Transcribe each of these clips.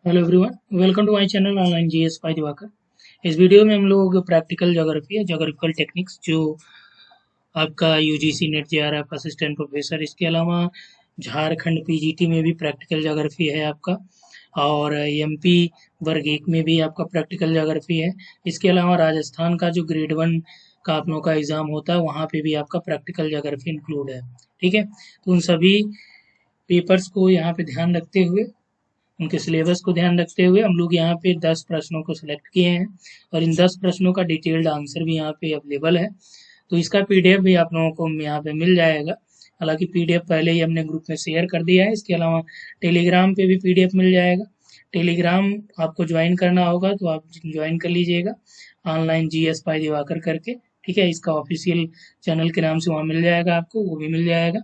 Hello everyone, welcome to my channel online GS by Diwakar. इस video में हम लोग प्रैक्टिकल ज्योग्राफी या ज्योग्राफिकल टेक्निक्स जो आपका UGC NET JRF assistant professor, इसके अलावा झारखंड पीजीटी में भी प्रैक्टिकल ज्योग्राफी है आपका, और एमपी वर्ग 1 में भी आपका प्रैक्टिकल ज्योग्राफी है। इसके अलावा राजस्थान का जो ग्रेड 1 का आप लोगों का एग्ज़ाम होता है वहाँ पे भी आपका प्रैक्टिकल ज्योग्राफी इंक्लूड है। ठीक है, तो उन सभी पेपर्स को यहाँ पे ध्यान रखते हुए, उनके सिलेबस को ध्यान रखते हुए हम लोग यहाँ पे 10 प्रश्नों को सिलेक्ट किए हैं और इन 10 प्रश्नों का डिटेल्ड आंसर भी यहाँ पे अवेलेबल है। तो इसका पीडीएफ भी आप लोगों को यहाँ पे मिल जाएगा। हालांकि पीडीएफ पहले ही हमने ग्रुप में शेयर कर दिया है। इसके अलावा टेलीग्राम पे भी पीडीएफ मिल जाएगा। टेलीग्राम आपको ज्वाइन करना होगा तो आप ज्वाइन कर लीजिएगा, ऑनलाइन जीएस बाय दिवाकर करके। ठीक है, इसका ऑफिशियल चैनल के नाम से वहाँ मिल जाएगा, आपको वो भी मिल जाएगा।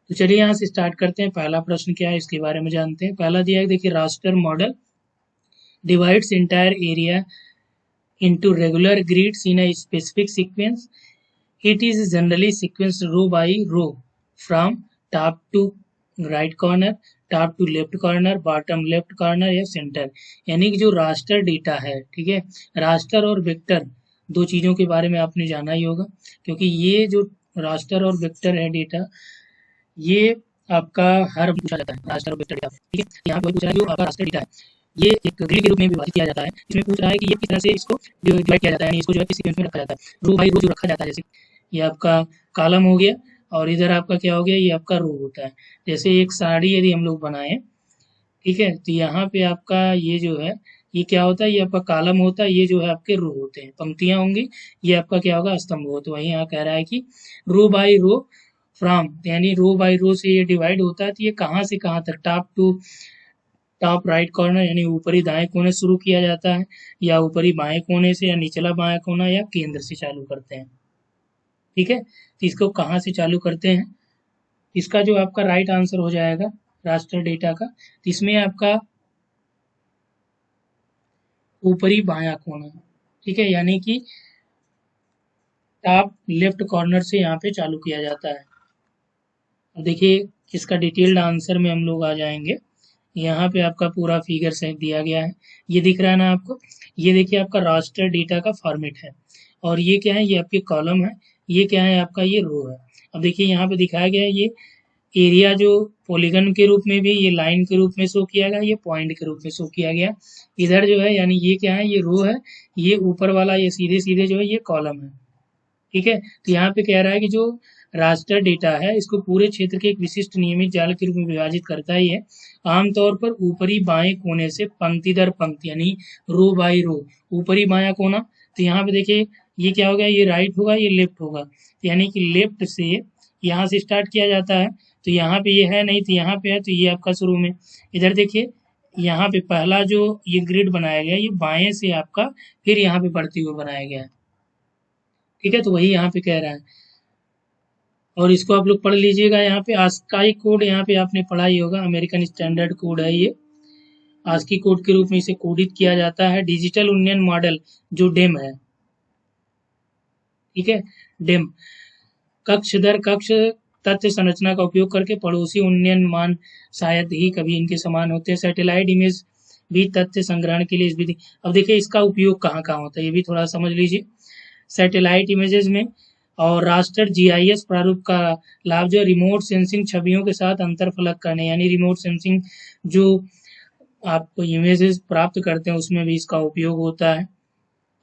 तो चलिए यहाँ से स्टार्ट करते हैं। पहला प्रश्न क्या है इसके बारे में जानते हैं। पहला दिया है, देखिए, raster model divides entire area into regular grids in a specific sequence. It is generally sequenced row by row from top to right corner, top to left corner, bottom left corner या centre. यानी कि जो raster data है, ठीक है, raster और vector दो चीज़ों के बारे में आपने जाना ही होगा, क्योंकि ये जो रास्टर और वेक्टर है डेटा, ये आपका हर पूछा जाता है रास्टर और वेक्टर डेटा। ठीक है, यहाँ पर पूछ रहा है जो आपका रास्टर डेटा है ये एक ग्रिड के रूप में विभाजित किया जाता है। इसमें पूछ रहा है कि ये किस तरह से इसको डिवाइड किया जाता है, यानी इसको जो है किस सीक्वेंस में रखा जाता है। रो बाई रो जो रखा जाता है, जैसे ये आपका कॉलम हो गया और इधर आपका क्या हो गया, ये आपका रो होता है। जैसे एक साड़ी यदि हम लोग बनाए, ठीक है, तो यहाँ पे आपका ये जो है ये क्या होता है, ये आपका कॉलम होता है, ये जो है आपके रो होते हैं, पंक्तियां होंगी, ये आपका क्या होगा, स्तंभ हो। तो वही यहाँ कह रहा है कि रो बाई रो फ्रॉम, यानी रो बाई रो से ये डिवाइड होता है। तो ये कहाँ से कहाँ तक, top to top right corner, यानी ऊपरी दाएं कोने शुरू किया जाता है, या ऊपरी बाएं कोने से, या निचला बाएं कोना, या केंद्र से चालू करते हैं। ठीक है, तो इसको कहाँ से चालू करते हैं, इसका जो आपका राइट आंसर हो जाएगा रास्टर डेटा का, तो इसमें आपका ऊपरी बायां कोना, ठीक है, यानी कि टॉप लेफ्ट कॉर्नर से यहाँ पे चालू किया जाता है। अब देखिए, इसका डिटेल्ड आंसर में हम लोग आ जाएंगे। यहाँ पे आपका पूरा फिगर सेट दिया गया है, ये दिख रहा है ना आपको। ये देखिए आपका रास्टर डेटा का फॉर्मेट है, और ये क्या है, ये आपके कॉलम है, ये क्या है आपका, ये रो है। अब देखिए यहाँ पे दिखाया गया है, ये एरिया जो पॉलीगन के रूप में भी, ये लाइन के रूप में शो किया गया, ये पॉइंट के रूप में शो किया गया। इधर जो है, यानी ये क्या है, ये रो है, ये ऊपर वाला ये सीधे सीधे जो है ये कॉलम है। ठीक है, तो यहाँ पे कह रहा है कि जो रास्टर डेटा है इसको पूरे क्षेत्र के एक विशिष्ट नियमित जाल के रूप में विभाजित करता ही है, आमतौर पर ऊपरी बाएं कोने से पंक्ति दर पंक्ति, यानी रो बाई रो, ऊपरी बायां कोना। तो यहाँ पे देखिए ये क्या होगा, ये राइट होगा, ये लेफ्ट होगा, यानी कि लेफ्ट से यहाँ से स्टार्ट किया जाता है। तो यहाँ पे ये है नहीं, तो यहाँ पे है, तो ये आपका शुरू में। इधर देखिए यहाँ पे पहला जो ये ग्रिड बनाया गया, ये बाएं से आपका फिर यहाँ पे बढ़ते हुए बनाया गया है। ठीक है, तो वही यहाँ पे कह रहा है, और इसको आप लोग पढ़ लीजिएगा। यहाँ पे आस्काई कोड यहाँ पे आपने पढ़ा ही होगा, अमेरिकन स्टैंडर्ड कोड है ये, आस्की कोड के रूप में इसे कोडित किया जाता है। डिजिटल उन्नयन मॉडल जो डेम है, ठीक है, डेम कक्ष दर कक्ष तथ्य संरचना का उपयोग करके पड़ोसी उन्नयन मान शायद ही कभी इनके समान होते हैं। सैटेलाइट इमेज भी तथ्य संग्रहण के लिए इस विधि। अब देखिए इसका उपयोग कहाँ कहाँ होता है ये भी थोड़ा समझ लीजिए। सैटेलाइट इमेजेस में और रास्टर जीआईएस प्रारूप का लाभ जो रिमोट सेंसिंग छवियों के साथ अंतरफलक करने, यानी रिमोट सेंसिंग जो आप इमेजेस प्राप्त करते हैं उसमें भी इसका उपयोग होता है।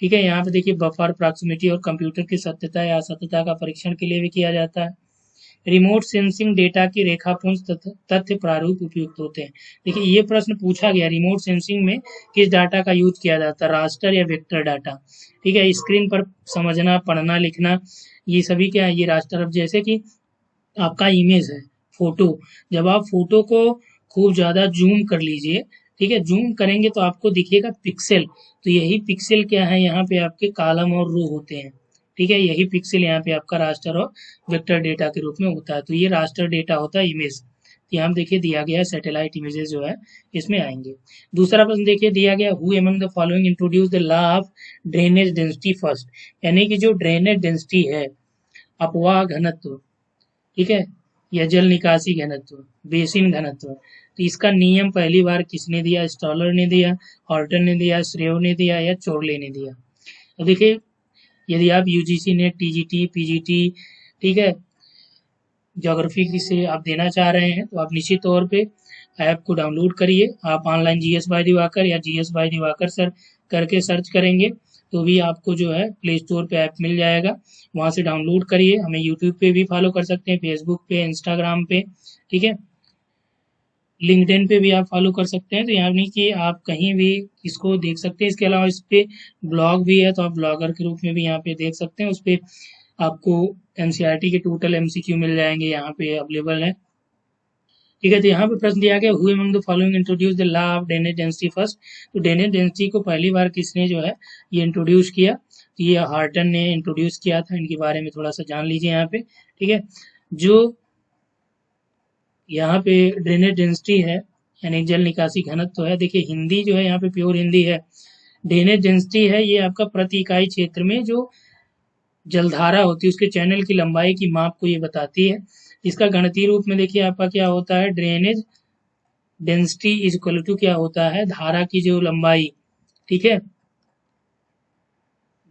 ठीक है, यहाँ पे देखिए बफर प्रॉक्सिमिटी और कंप्यूटर की सत्यता या असत्यता का परीक्षण के लिए भी किया जाता है। रिमोट सेंसिंग डेटा की रेखापुंज तथ्य प्रारूप उपयुक्त होते हैं। देखिए ये प्रश्न पूछा गया, रिमोट सेंसिंग में किस डाटा का यूज किया जाता है, रास्टर या वेक्टर डाटा। ठीक है, स्क्रीन पर समझना, पढ़ना, लिखना, ये सभी क्या है, ये रास्टर। अब जैसे कि आपका इमेज है, फोटो, जब आप फोटो को खूब ज़्यादा जूम कर लीजिए, ठीक है, जूम करेंगे तो आपको दिखेगा पिक्सल। तो यही पिक्सल क्या है, यहाँ पे आपके कॉलम और रो होते हैं। ठीक है, यही पिक्सल यहाँ पे आपका रास्टर और वेक्टर डेटा के रूप में होता है। तो ये रास्टर डेटा होता है इमेज। यहाँ देखिए दिया गया है सैटेलाइट इमेजेस जो है इसमें आएंगे। दूसरा प्रश्न देखिए दिया गया, who among the following introduce the law of drainage density first, यानी कि जो ड्रेनेज डेंसिटी है, अपवाह घनत्व, ठीक है, या जल निकासी घनत्व, बेसिन घनत्व, तो इसका नियम पहली बार किसने दिया? स्टॉलर ने दिया, हॉर्टन ने दिया, श्रेयो ने दिया या चोर्ले ने दिया? तो देखिए, यदि आप यूजीसी नेट, टीजीटी, पीजीटी, ठीक है, ज्योग्राफी से आप देना चाह रहे हैं तो आप निश्चित तौर पे ऐप को डाउनलोड करिए। आप ऑनलाइन जीएस बाय दिवाकर या जीएस बाय दिवाकर सर करके सर्च करेंगे तो भी आपको जो है प्ले स्टोर पे ऐप मिल जाएगा, वहाँ से डाउनलोड करिए। हमें यूट्यूब पे भी फॉलो कर सकते हैं, फेसबुक पे, इंस्टाग्राम पे, ठीक है, लिंक्डइन पे भी आप फॉलो कर सकते हैं। तो यानी कि आप कहीं भी इसको देख सकते हैं। इसके अलावा इस पे ब्लॉग भी है, तो आप ब्लॉगर के रूप में भी यहाँ पे देख सकते हैं। उस पे आपको एनसीईआरटी के टोटल एमसीक्यू मिल जाएंगे, यहाँ पे अवेलेबल है, ठीक है। तो यहाँ पे प्रश्न दिया गया, who among the following introduce the law of drainage density first. तो ड्रेनेज डेंसिटी को पहली बार किसने जो है ये इंट्रोड्यूस किया? तो ये हार्टन ने इंट्रोड्यूस किया था। इनके बारे में थोड़ा सा जान लीजिए यहाँ पे, ठीक है। जो यहाँ पे ड्रेनेज डेंसिटी है यानी जल निकासी घनत्व है, देखिए हिंदी जो है यहाँ पे प्योर हिंदी है। ड्रेनेज डेंसिटी है ये आपका प्रति इकाई क्षेत्र में जो जलधारा होती है उसके चैनल की लंबाई की माप को ये बताती है। इसका गणितीय रूप में देखिए आपका क्या होता है, drainage density is equal to क्या होता है, धारा की जो लंबाई, ठीक है,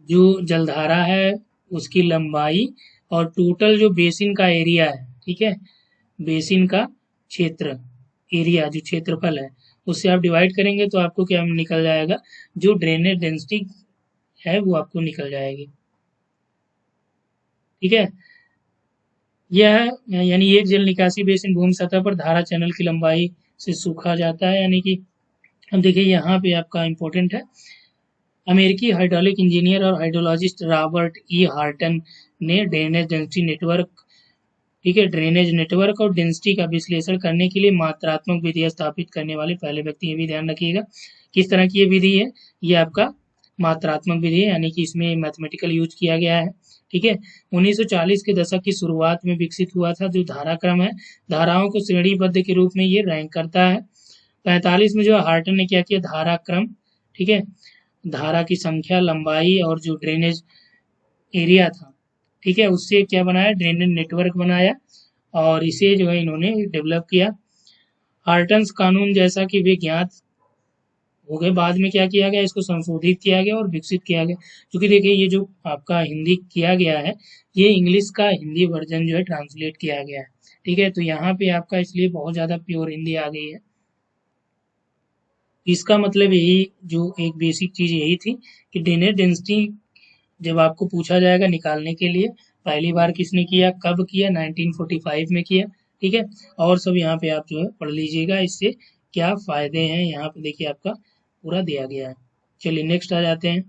जो जलधारा है उसकी लंबाई और टोटल जो बेसिन का एरिया है, ठीक है, बेसिन का क्षेत्र एरिया जो क्षेत्रफल है उससे आप डिवाइड करेंगे तो आपको क्या निकल जाएगा, जो ड्रेनेज डेंसिटी है वो आपको निकल जाएगी, ठीक है। यह यानी एक जल निकासी बेसिन भूमि सतह पर धारा चैनल की लंबाई से सूखा जाता है। यानी कि अब देखिए यहाँ पे आपका इम्पोर्टेंट है, अमेरिकी हाइड्रोलिक इंजीनियर और हाइड्रोलॉजिस्ट रॉबर्ट ई हार्टन ने ड्रेनेज डेंसिटी नेटवर्क, ठीक है, ड्रेनेज नेटवर्क और डेंसिटी का विश्लेषण करने के लिए मात्रात्मक विधि स्थापित करने वाले पहले व्यक्ति। ये भी ध्यान रखिएगा किस तरह की ये विधि है, ये आपका मात्रात्मक विधि है, यानी कि इसमें मैथमेटिकल यूज किया गया है, ठीक है। 1940 के दशक की शुरुआत में विकसित हुआ था। जो धाराक्रम है, धाराओं को श्रेणीबद्ध के रूप में ये रैंक करता है। 45 में जो हार्टन ने क्या किया, धाराक्रम, ठीक है, धारा की संख्या, लंबाई और जो ड्रेनेज एरिया था, ठीक है, उससे क्या बनाया, ड्रेनेज नेटवर्क बनाया और इसे जो है इन्होंने डेवलप किया। हार्टन्स कानून जैसा कि वे ज्ञात हो गए, बाद में क्या किया गया, इसको संशोधित किया गया और विकसित किया गया। क्योंकि देखिए ये जो आपका हिंदी किया गया है ये इंग्लिश का हिंदी वर्जन जो है ट्रांसलेट किया गया है, ठीक है। तो यहाँ पे आपका इसलिए बहुत ज़्यादा प्योर हिंदी आ गई है। इसका मतलब यही जो एक बेसिक चीज़ यही थी कि ड्रेनेज डेंसिटी जब आपको पूछा जाएगा निकालने के लिए, पहली बार किसने किया, कब किया, 1945 में किया, ठीक है। और सब यहाँ पे आप जो है पढ़ लीजिएगा, इससे क्या फ़ायदे हैं यहाँ पे देखिए आपका पूरा दिया गया है। चलिए नेक्स्ट आ जाते हैं।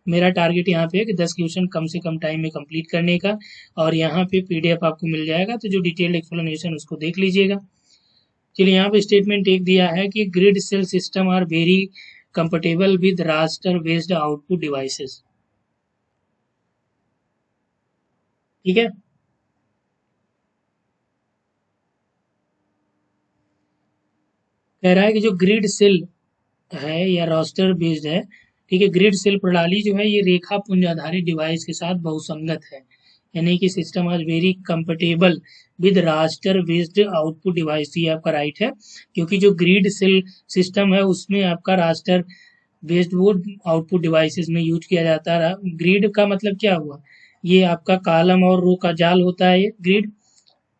मेरा टारगेट यहाँ पे है कि 10 क्वेश्चन कम से कम टाइम में कंप्लीट करने का, और यहाँ पे पीडीएफ आपको मिल जाएगा, तो जो डिटेल्ड एक्सप्लेनेशन उसको देख लीजिएगा। चलिए यहाँ पे स्टेटमेंट एक दिया है कि grid cell system are very comfortable with raster based output devices, ठीक है। कह रहा है कि जो ग्रिड सेल है या रास्टर बेस्ड है, ठीक है, ग्रिड सेल प्रणाली जो है ये रेखा पुंज आधारित डिवाइस के साथ बहुसंगत है। यानी कि सिस्टम आज very comfortable with raster based output device, ये आपका राइट है। क्योंकि जो ग्रिड सेल सिस्टम है उसमें आपका रास्टर बेस्ड वो आउटपुट डिवाइसेस में यूज किया जाता है। ग्रिड का मतलब क्या हुआ, ये आपका कॉलम और रो का जाल होता है ये ग्रिड,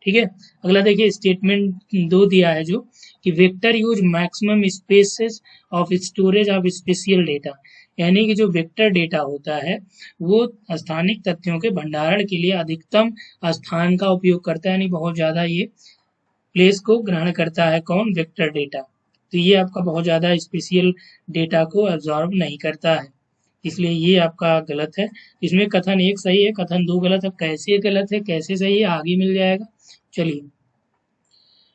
ठीक है। अगला देखिए स्टेटमेंट 2 दिया है जो कि vector use maximum spaces of storage of spatial data, यानी कि जो वेक्टर डेटा होता है वो स्थानिक तथ्यों के भंडारण के लिए अधिकतम स्थान का उपयोग करता है, यानी बहुत ज़्यादा ये प्लेस को ग्रहण करता है, कौन, वेक्टर डेटा। तो ये आपका बहुत ज़्यादा स्पेशियल डेटा को एब्जॉर्ब नहीं करता है, इसलिए ये आपका गलत है। इसमें कथन 1 सही है, कथन 2 गलत है। कैसे गलत है, कैसे सही है, आगे मिल जाएगा। चलिए,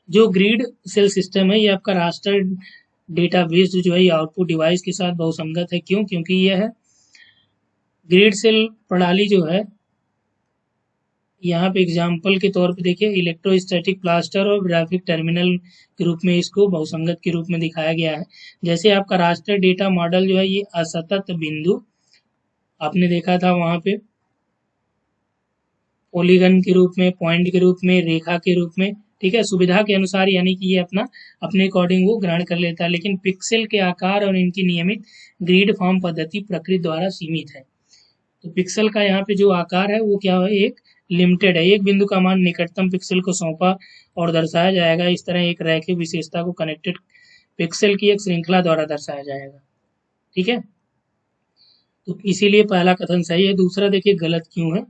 जो ग्रिड सेल सिस्टम है ये आपका रास्टर डेटा बेस्ड जो है ये आउटपुट डिवाइस के साथ बहुसंगत है। क्यों, क्योंकि यह है ग्रिड सेल प्रणाली जो है, यहाँ पे एग्जाम्पल के तौर पे देखिए इलेक्ट्रोस्टैटिक प्लास्टर और ग्राफिक टर्मिनल के रूप में इसको बहुसंगत के रूप में दिखाया गया है। जैसे आपका रास्टर डेटा मॉडल जो है ये असतत बिंदु आपने देखा था वहाँ पे, पॉलीगन के रूप में, पॉइंट के रूप में, रेखा के रूप में, ठीक है, सुविधा के अनुसार, यानी कि ये अपने अकॉर्डिंग वो ग्रहण कर लेता है, लेकिन पिक्सल के आकार और इनकी नियमित ग्रिड फॉर्म पद्धति प्रकृति द्वारा सीमित है। तो पिक्सल का यहाँ पे जो आकार है वो क्या है, एक लिमिटेड है। एक बिंदु का मान निकटतम पिक्सल को सौंपा और दर्शाया जाएगा। इस तरह एक रैखिक विशेषता को कनेक्टेड पिक्सल की एक श्रृंखला द्वारा दर्शाया जाएगा। ठीक है, तो इसीलिए पहला कथन सही है। दूसरा देखिए गलत क्यों है,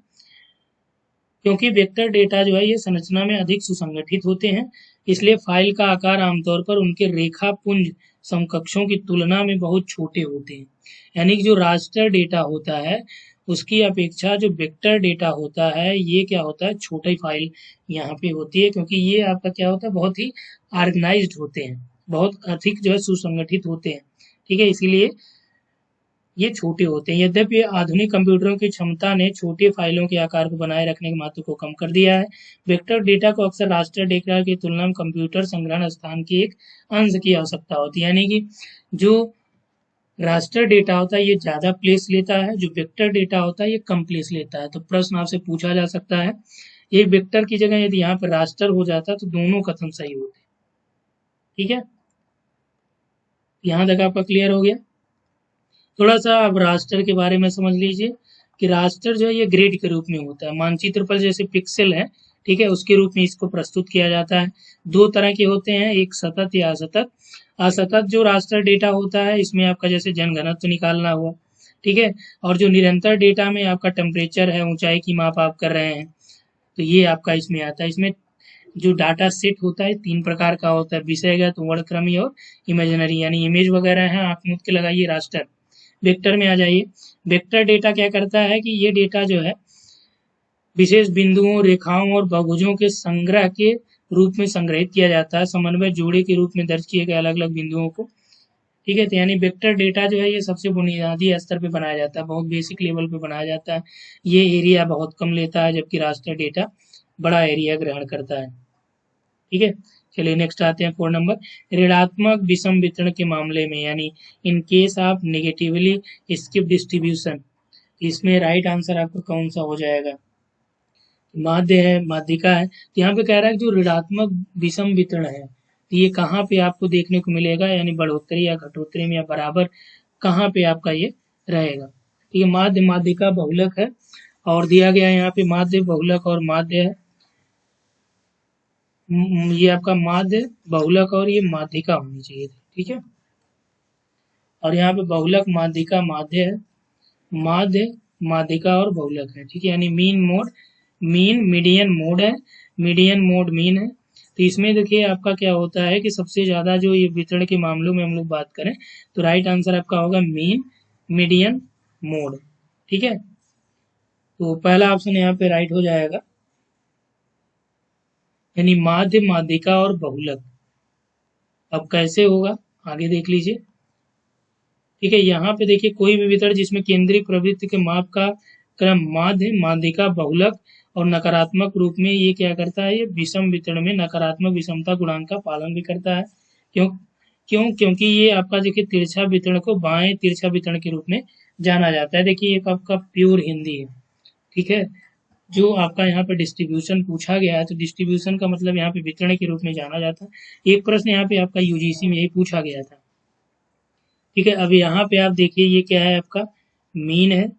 क्योंकि वेक्टर डेटा जो है ये संरचना में अधिक सुसंगठित होते हैं, इसलिए फाइल का आकार आमतौर पर उनके रेखापुंज समकक्षों की तुलना में बहुत छोटे होते हैं। यानी कि जो रास्टर डेटा होता है उसकी अपेक्षा जो वेक्टर डेटा होता है ये क्या होता है, छोटी फाइल यहाँ पे होती है, क्योंकि ये आपका क्या होता है, बहुत ही ऑर्गेनाइज्ड होते हैं, बहुत अधिक जो है सुसंगठित होते हैं। ठीक है, इसीलिए ये छोटे होते हैं। यद्यपि आधुनिक कंप्यूटरों की क्षमता ने छोटे फाइलों के आकार को बनाए रखने के महत्व को कम कर दिया है। वेक्टर डेटा को अक्सर रास्टर डेटा की तुलना में कंप्यूटर संग्रहण स्थान के एक अंश की आवश्यकता होती है। यानी कि जो रास्टर डेटा होता है ये ज़्यादा प्लेस लेता है, जो वेक्टर डेटा होता है ये कम प्लेस लेता है। तो प्रश्न आपसे पूछा जा सकता है, एक वेक्टर की जगह यदि यहाँ पर रास्टर हो जाता तो दोनों कथन सही होते। ठीक है, यहाँ तक आपका क्लियर हो गया। थोड़ा सा अब रास्टर के बारे में समझ लीजिए कि रास्टर जो है ये ग्रिड के रूप में होता है। मानचित्र पर जैसे पिक्सल है, ठीक है, उसके रूप में इसको प्रस्तुत किया जाता है। दो तरह के होते हैं, एक सतत या असतत। असतत जो रास्टर डेटा होता है इसमें आपका जैसे जनघनत्व निकालना हुआ, ठीक है, और जो निरंतर डेटा में आपका टेम्परेचर है, ऊंचाई की माप आप कर रहे हैं, तो ये आपका इसमें आता है। इसमें जो डाटा सेट होता है 3 प्रकार का होता है, विषयगत, वर्णक्रमीय और इमेजिनरी, यानी इमेज वगैरह है, आंख मूंद के लगाइए रास्टर। वेक्टर में आ जाइए। वेक्टर डेटा क्या करता है कि ये डेटा जो है विशेष बिंदुओं, रेखाओं और बहुभुजों के संग्रह के रूप में संग्रहित किया जाता है, समन्वय जोड़े के रूप में दर्ज किए गए अलग अलग बिंदुओं को। ठीक है, तो यानी वेक्टर डेटा जो है ये सबसे बुनियादी स्तर पे बनाया जाता है, बहुत बेसिक लेवल पे बनाया जाता है। ये एरिया बहुत कम लेता है, जबकि रास्टर डेटा बड़ा एरिया ग्रहण करता है। ठीक है, चलिए नेक्स्ट आते हैं 4 नंबर। ऋणात्मक विषम वितरण के मामले में, यानी in case of negatively skip distribution, इसमें राइट आंसर आपका कौन सा हो जाएगा? माध्य है, माध्यिका है। तो यहाँ पे कह रहा है कि जो ऋणात्मक विषम वितरण है तो ये कहाँ पे आपको देखने को मिलेगा, यानी बढ़ोतरी या घटोतरी में या बराबर कहाँ पे आपका ये रहेगा। तो ये माध्य, माध्यिका, बहुलक है, और दिया गया है यहाँ पे माध्य, बहुलक और माध्य है। ये आपका माध्य, बहुलक और ये माध्यिका होनी चाहिए। ठीक है, और यहाँ पे बहुलक, माध्यिका, माध्य है, माध्य, माध्यिका और बहुलक है। ठीक है, यानी mean mode, mean median mode है, मीडियन मोड मीन है। तो इसमें देखिए आपका क्या होता है कि सबसे ज़्यादा जो ये वितरण के मामलों में हम लोग बात करें तो राइट आंसर आपका होगा मीन मीडियन मोड। ठीक है, तो पहला ऑप्शन यहाँ पे राइट हो जाएगा, यानी माध्य, माध्यिका और बहुलक। अब कैसे होगा आगे देख लीजिए। ठीक है, यहाँ पे देखिए कोई भी वितरण जिसमें केंद्रीय प्रवृत्ति के माप का क्रम माध्य, माध्यिका, बहुलक और नकारात्मक रूप में ये क्या करता है, ये विषम वितरण में नकारात्मक विषमता गुणांक का पालन भी करता है। क्यों क्यों क्योंकि ये आपका देखिए तिरछा वितरण को बाएं तिरछा वितरण के रूप में जाना जाता है। देखिए एक आपका प्योर हिंदी है। ठीक है, जो आपका यहाँ पे डिस्ट्रीब्यूशन पूछा गया है तो डिस्ट्रीब्यूशन का मतलब यहाँ पे वितरण के रूप में जाना जाता है। एक प्रश्न यहाँ पे आपका यूजीसी में यही पूछा गया था। ठीक है, अब यहाँ पे आप देखिए ये क्या है, आपका मीन है,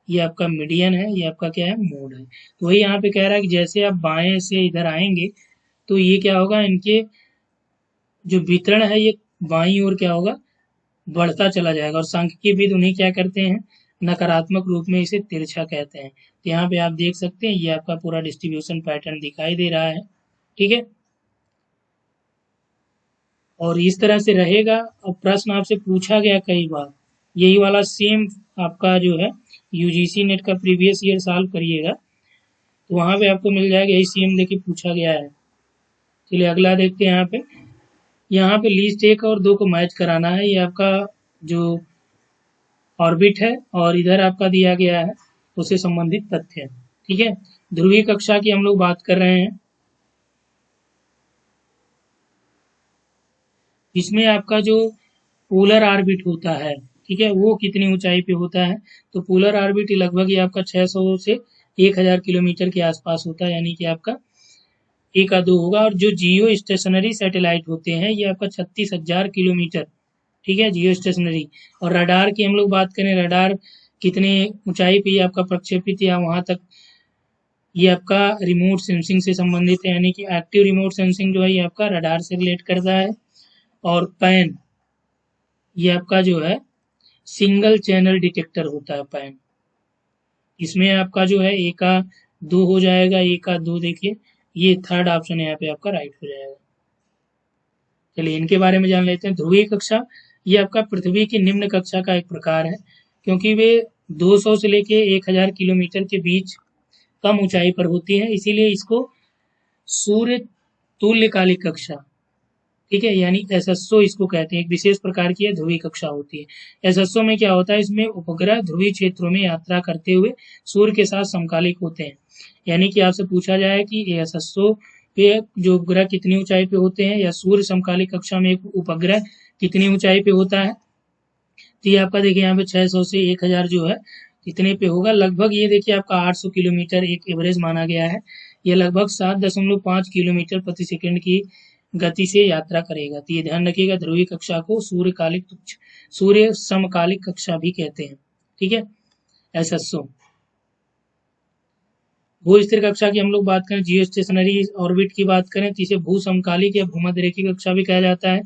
ये आपका मीडियन है, ये आपका क्या है, मोड है। तो वही यहाँ पे कह रहा है कि जैसे आप बाएं से इधर आएंगे तो ये क्या होगा, इनके जो वितरण है ये बाईं ओर क्या होगा, बढ़ता चला जाएगा। और सांख्यिकीविद उन्हें क्या करते हैं, नकारात्मक रूप में इसे तिरछा कहते हैं। तो यहाँ पे आप देख सकते हैं ये आपका पूरा डिस्ट्रीब्यूशन पैटर्न दिखाई दे रहा है। ठीक है, और इस तरह से रहेगा। अब प्रश्न आपसे पूछा गया कई बार, यही वाला सेम आपका जो है यूजीसी नेट का प्रीवियस ईयर सॉल्व करिएगा तो वहाँ पे आपको मिल जाएगा, यही सेम देखिए पूछा गया है। चलिए अगला देखते हैं। यहाँ पे लिस्ट 1 और 2 को मैच कराना है। ये आपका जो ऑर्बिट है और इधर आपका दिया गया है उससे संबंधित तथ्य है। ठीक है, ध्रुवीय कक्षा की हम लोग बात कर रहे हैं। इसमें आपका जो पोलर ऑर्बिट होता है, ठीक है, वो कितनी ऊंचाई पे होता है, तो पोलर ऑर्बिट लगभग ये आपका 600 से 1000 किलोमीटर के आसपास होता है, यानी कि आपका 1 का 2 होगा। और जो जियो स्टेशनरी सैटेलाइट होते हैं ये आपका 36,000 किलोमीटर, ठीक है, जियो स्टेशनरी। और रडार की हम लोग बात करें, रडार कितने ऊंचाई पे ये आपका प्रक्षेपित या वहां तक, ये आपका रिमोट सेंसिंग से संबंधित है, यानी कि एक्टिव रिमोट सेंसिंग जो है ये आपका रडार से रिलेट करता है। और पैन ये आपका जो है सिंगल चैनल डिटेक्टर होता है पैन। इसमें आपका जो है 1 का 2 हो जाएगा, 1 का 2 देखिए, ये थर्ड ऑप्शन यहाँ पे आपका राइट हो जाएगा। चलिए इनके बारे में जान लेते हैं। ध्रुवीय कक्षा ये आपका पृथ्वी की निम्न कक्षा का एक प्रकार है, क्योंकि वे 200 से लेके 1000 किलोमीटर के बीच कम ऊंचाई पर होती है, इसीलिए इसको सूर्य तुल्यकालिक कक्षा, ठीक है, यानी एसएसओ इसको कहते हैं। एक विशेष प्रकार की ध्रुवीय कक्षा होती है। एसएसओ में क्या होता है, इसमें उपग्रह ध्रुवीय क्षेत्रों में यात्रा करते हुए सूर्य के साथ समकालिक होते हैं। यानी कि आपसे पूछा जाए कि एसएसओ पे जो उपग्रह कितनी ऊंचाई पे होते हैं, या सूर्य समकालिक कक्षा में एक उपग्रह कितनी ऊंचाई पे होता है, तो ये आपका देखिए यहाँ पे 600 से 1000 जो है कितने पे होगा, लगभग ये देखिए आपका 800 किलोमीटर एक एवरेज माना गया है। ये लगभग 7.5 किलोमीटर प्रति सेकंड की गति से यात्रा करेगा। तो ये ध्यान रखिएगा, ध्रुवीय कक्षा को सूर्य समकालिक कक्षा भी कहते हैं, ठीक है, एसएसओ। भू स्थिर कक्षा की हम लोग बात करें, जियो स्टेशनरी ऑर्बिट की बात करें, तो इसे भू समकालिक या भूमध्य रेखीय कक्षा भी कहा जाता है।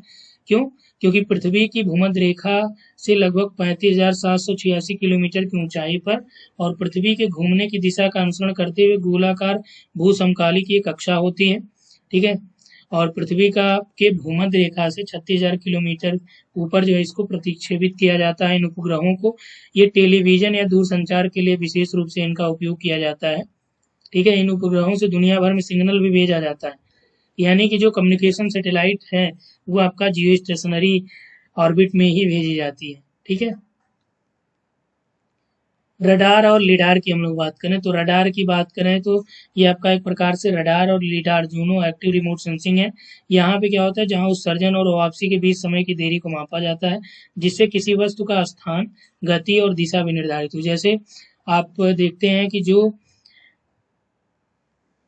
क्यों? क्योंकि पृथ्वी की भूमध्य रेखा से लगभग 35,786 किलोमीटर की ऊंचाई पर और पृथ्वी के घूमने की दिशा का अनुसरण करते हुए गोलाकार भू समकालिक ये कक्षा होती है, ठीक है। और पृथ्वी का के भूमध्य रेखा से 36,000 किलोमीटर ऊपर जो है इसको प्रतिक्षेपित किया जाता है इन उपग्रहों को। ये टेलीविजन या दूरसंचार के लिए विशेष रूप से इनका उपयोग किया जाता है, ठीक है। इन उपग्रहों से दुनिया भर में सिग्नल भी भेजा जाता है, यानी कि जो कम्युनिकेशन सैटेलाइट है वो आपका जियो स्टेशनरी ऑर्बिट में ही भेजी जाती है, ठीक है। रडार और लिडार की हम लोग बात करें, तो रडार की बात करें तो ये आपका एक प्रकार से रडार और लिडार दोनों एक्टिव रिमोट सेंसिंग है। यहाँ पे क्या होता है, जहाँ उत्सर्जन और वापसी के बीच समय की देरी को मापा जाता है, जिससे किसी वस्तु का स्थान, गति और दिशा भी निर्धारित हो। जैसे आप देखते हैं कि जो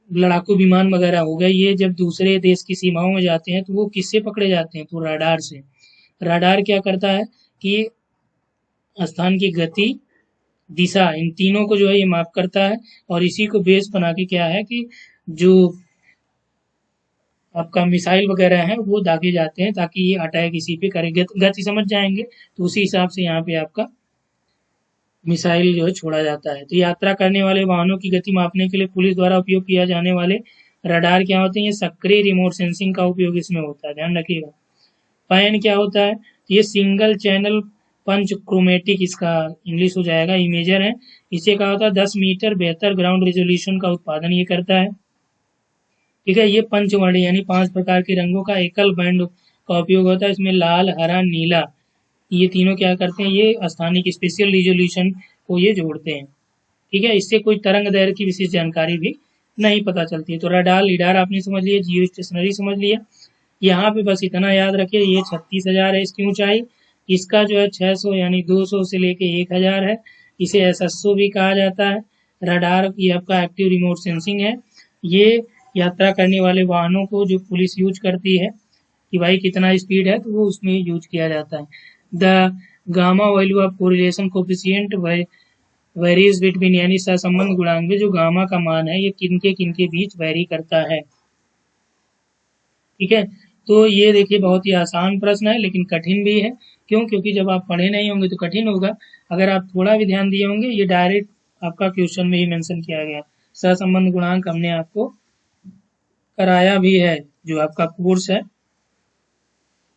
लड़ाकू विमान वगैरह हो गए, ये जब दूसरे देश की सीमाओं में जाते हैं तो वो किससे पकड़े जाते हैं, तो रडार से। रडार क्या करता है कि स्थान की गति, दिशा, इन तीनों को जो है ये माप करता है, और इसी को बेस बना के क्या है कि जो आपका मिसाइल वगैरह है वो दागे जाते हैं ताकि ये अटैक इसी पे करे। गति समझ जाएंगे तो उसी हिसाब से यहाँ पे आपका मिसाइल जो है छोड़ा जाता है। तो यात्रा करने वाले वाहनों की गति मापने के लिए पुलिस द्वारा उपयोग किया जाने वाले रडार क्या होते हैं, ये सक्रिय रिमोट सेंसिंग का उपयोग इसमें होता है, ध्यान रखिएगा। पैन क्या होता है, ये सिंगल चैनल पंच क्रोमेटिक, इसका इंग्लिश हो जाएगा, इमेजर है। इसे कहा होता है 10 मीटर बेहतर ग्राउंड रेजोल्यूशन का उत्पादन ये करता है, ठीक है। ये पंचवर्ण यानी 5 प्रकार के रंगों का एकल बैंड का उपयोग होता है। इसमें लाल, हरा, नीला, ये तीनों क्या करते हैं, ये स्थानिक स्पेशल रिजोल्यूशन को ये जोड़ते हैं, ठीक है। इससे कोई तरंग दैर्घ्य की विशेष जानकारी भी नहीं पता चलती है। तो रडार, लिडार आपने समझ लिया, जियो स्टेशनरी समझ लिया। यहाँ पे बस इतना याद रखिए, ये 36,000 है इसकी ऊंचाई, इसका जो है 600 यानी 200 से लेके 1000 है। इसे एसएसओ भी कहा जाता है। रडार ये आपका एक्टिव रिमोट सेंसिंग है। ये यात्रा करने वाले वाहनों को जो पुलिस यूज करती है कि भाई कितना स्पीड है, तो वो उसमें यूज किया जाता है। The gamma value of correlation coefficient varies between, यानी सहसंबंध गुणांक में जो गामा का मान है ये किनके बीच वेरी करता है, ठीक है। तो ये देखिए बहुत ही आसान प्रश्न है लेकिन कठिन भी है। क्यों? क्योंकि जब आप पढ़े नहीं होंगे तो कठिन होगा, अगर आप थोड़ा भी ध्यान दिए होंगे ये डायरेक्ट आपका क्वेश्चन में ही मेंशन किया गया। सहसंबंध गुणांक हमने आपको कराया भी है, जो आपका कोर्स है,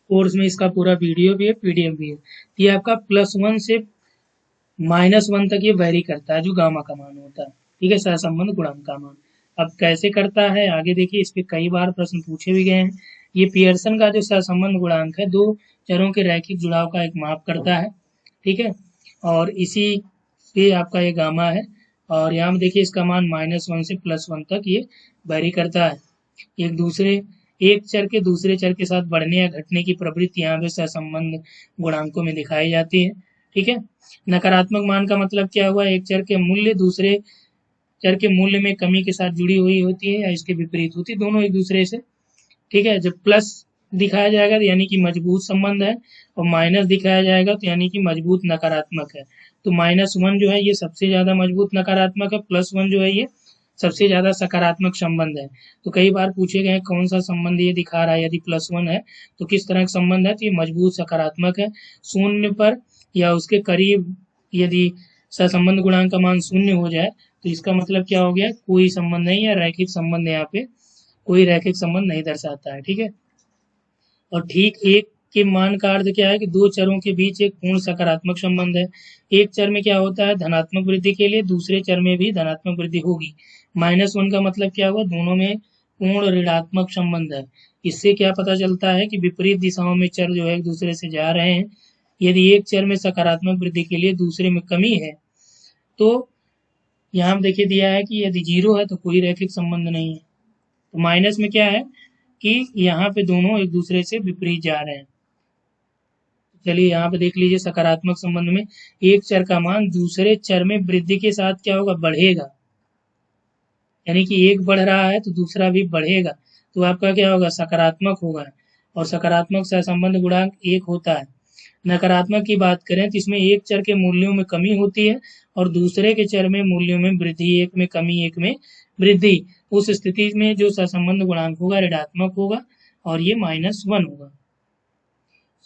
कोर्स में इसका पूरा वीडियो भी है, पीडीएफ भी है। ये आपका +1 से -1 तक ये वेरी करता है, जो गामा का मान होता है, ठीक है, सहसंबंध गुणांक का मान। अब कैसे करता है आगे देखिए, इस पे कई बार प्रश्न पूछे भी गए हैं। ये पियर्सन का जो सहसंबंध गुणांक है, दो चरों के रैखिक जुड़ाव का एक माप करता है, ठीक है। और इसी पे आपका ये गामा है, और यहाँ में देखिए इसका मान -1 से +1 तक ये वेरी करता है। एक चर के दूसरे चर के साथ बढ़ने या घटने की प्रवृत्ति यहाँ पे सहसंबंध गुणांकों में दिखाई जाती है, ठीक है। नकारात्मक मान का मतलब क्या हुआ, एक चर के मूल्य दूसरे चर के मूल्य में कमी के साथ जुड़ी हुई होती है या इसके विपरीत होती है, दोनों एक दूसरे से। ठीक है, जब प्लस दिखाया जाएगा तो यानी कि मजबूत संबंध है, और माइनस दिखाया जाएगा तो यानी कि मजबूत नकारात्मक है। तो -1 जो है ये सबसे ज़्यादा मजबूत नकारात्मक है, +1 जो है ये सबसे ज़्यादा सकारात्मक संबंध है। तो कई बार पूछे गए कौन सा संबंध ये दिखा रहा है, यदि +1 है तो किस तरह का संबंध है, तो ये मजबूत सकारात्मक है। 0 पर या उसके करीब यदि सहसंबंध गुणांक का मान 0 हो जाए तो इसका मतलब क्या हो गया, कोई संबंध नहीं है, रैखिक संबंध यहाँ पे कोई रैखिक संबंध नहीं दर्शाता है। ठीक है, और ठीक एक के मान का अर्थ क्या है कि दो चरों के बीच एक पूर्ण सकारात्मक संबंध है। एक चर में क्या होता है, धनात्मक वृद्धि के लिए दूसरे चर में भी धनात्मक वृद्धि होगी। -1 का मतलब क्या हुआ, दोनों में पूर्ण ऋणात्मक संबंध है। इससे क्या पता चलता है कि विपरीत दिशाओं में चर जो है एक दूसरे से जा रहे हैं। यदि एक चर में सकारात्मक वृद्धि के लिए दूसरे में कमी है तो यहाँ देखिए दिया है कि यदि 0 है तो कोई रैखिक संबंध नहीं है। तो माइनस में क्या है कि यहाँ पे दोनों एक दूसरे से विपरीत जा रहे हैं। चलिए यहाँ पे देख लीजिए, सकारात्मक संबंध में एक चर का मान दूसरे चर में वृद्धि के साथ क्या होगा, बढ़ेगा। यानी कि एक बढ़ रहा है तो दूसरा भी बढ़ेगा, तो आपका क्या होगा, सकारात्मक होगा। और सकारात्मक सहसंबंध गुणांक 1 होता है। नकारात्मक की बात करें तो इसमें एक चर के मूल्यों में कमी होती है और दूसरे के चर में मूल्यों में वृद्धि, एक में कमी एक में वृद्धि। उस स्थिति में जो सहसंबंध गुणांक होगा ऋणात्मक होगा और ये -1 होगा।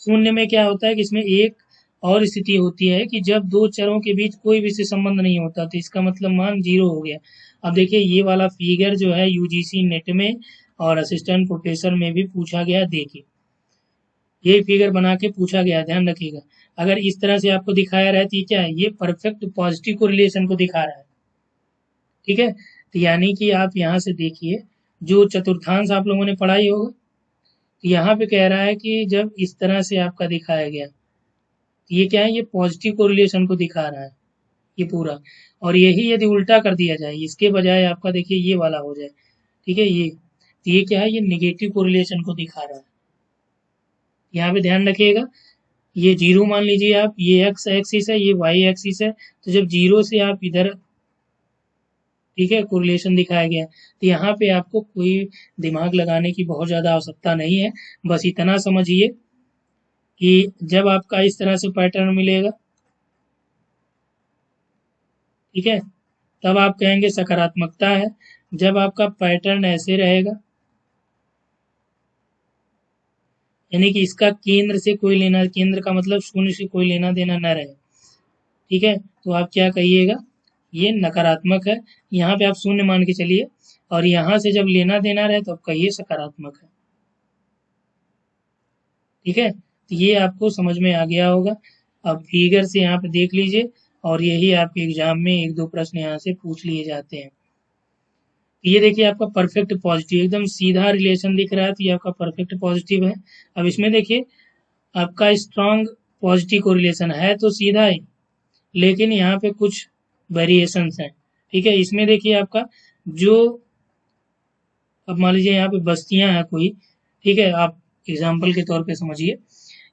0 में क्या होता है कि इसमें एक और स्थिति होती है कि जब दो चरों के बीच कोई विशेष संबंध नहीं होता, तो इसका मतलब मान 0 हो गया। अब देखिए ये वाला फिगर जो है यूजीसी नेट में और असिस्टेंट प्रोफेसर में भी पूछा गया, देखिए ये फिगर बना के पूछा गया, ध्यान रखिएगा। अगर इस तरह से आपको दिखाया रहा है तो ये क्या है, ये परफेक्ट पॉजिटिव कोरिलेशन को दिखा रहा है। ठीक है, तो यानी कि आप यहाँ से देखिए, जो चतुर्थांश आप लोगों ने पढ़ाई होगा, तो यहाँ पे कह रहा है कि जब इस तरह से आपका दिखाया गया, तो ये क्या है, ये पॉजिटिव कोरिलेशन को दिखा रहा है ये पूरा। और यही यदि उल्टा कर दिया जाए, इसके बजाय आपका देखिए ये वाला हो जाए, ठीक है, ये तो ये क्या है, ये निगेटिव कोरिलेशन को दिखा रहा है। यहाँ पे ध्यान रखिएगा, ये 0 मान लीजिए आप, ये x एक्सिस है, ये y एक्सिस है, तो जब 0 से आप इधर, ठीक है, कोरिलेशन दिखाया गया, तो यहाँ पे आपको कोई दिमाग लगाने की बहुत ज़्यादा आवश्यकता नहीं है। बस इतना समझिए कि जब आपका इस तरह से पैटर्न मिलेगा, ठीक है, तब आप कहेंगे सकारात्मकता है। जब आपका पैटर्न ऐसे रहेगा, यानी कि इसका केंद्र से कोई लेना, केंद्र का मतलब 0 से कोई लेना देना न रहे, ठीक है, तो आप क्या कहिएगा, ये नकारात्मक है। यहाँ पे आप 0 मान के चलिए, और यहाँ से जब लेना देना रहे तो आप कहिए सकारात्मक है। ठीक है, तो ये आपको समझ में आ गया होगा। अब फिगर से यहाँ पे देख लीजिए, और यही आपके एग्जाम में 1-2 प्रश्न यहाँ से पूछ लिए जाते हैं। ये देखिए आपका परफेक्ट पॉजिटिव, एकदम सीधा रिलेशन दिख रहा है, तो ये आपका परफेक्ट पॉजिटिव है। अब इसमें देखिए आपका स्ट्रॉन्ग पॉजिटिव कोरिलेशन है तो सीधा ही, लेकिन यहाँ पे कुछ वेरिएशंस हैं। ठीक है, इसमें देखिए आपका जो, अब मान लीजिए यहाँ पे बस्तियां हैं कोई, ठीक है, आप एग्जाम्पल के तौर पे समझिए